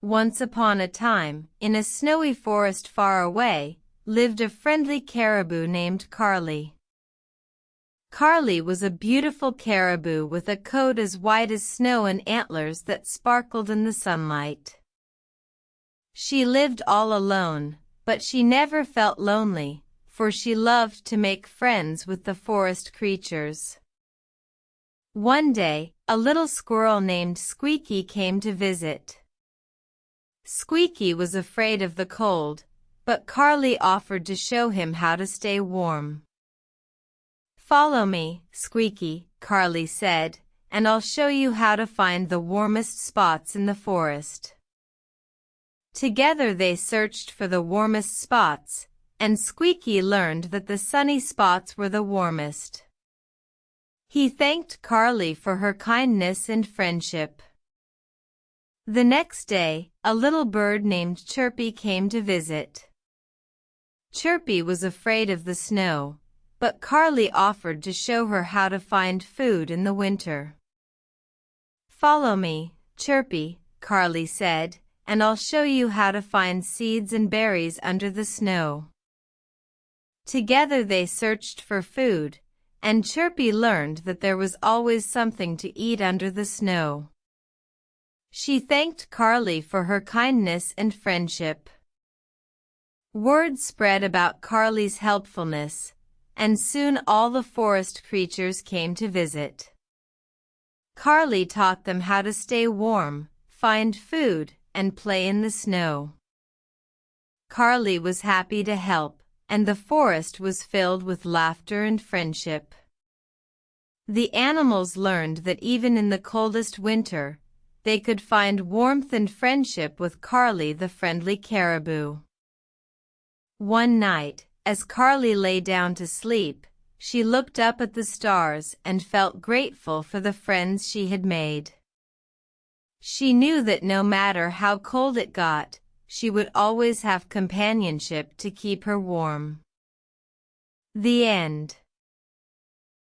Once upon a time, in a snowy forest far away, lived a friendly caribou named Carley. Carley was a beautiful caribou with a coat as white as snow and antlers that sparkled in the sunlight. She lived all alone, but she never felt lonely, for she loved to make friends with the forest creatures. One day, a little squirrel named Squeaky came to visit. Squeaky was afraid of the cold, but Carley offered to show him how to stay warm. "Follow me, Squeaky," Carley said, "and I'll show you how to find the warmest spots in the forest." Together they searched for the warmest spots, and Squeaky learned that the sunny spots were the warmest. He thanked Carley for her kindness and friendship. The next day, a little bird named Chirpy came to visit. Chirpy was afraid of the snow, but Carley offered to show her how to find food in the winter. "Follow me, Chirpy," Carley said, "and I'll show you how to find seeds and berries under the snow." Together they searched for food, and Chirpy learned that there was always something to eat under the snow. She thanked Carley for her kindness and friendship. Word spread about Carley's helpfulness, and soon all the forest creatures came to visit. Carley taught them how to stay warm, find food, and play in the snow. Carley was happy to help, and the forest was filled with laughter and friendship. The animals learned that even in the coldest winter, they could find warmth and friendship with Carley the friendly caribou. One night, as Carley lay down to sleep, she looked up at the stars and felt grateful for the friends she had made. She knew that no matter how cold it got, she would always have companionship to keep her warm. The end.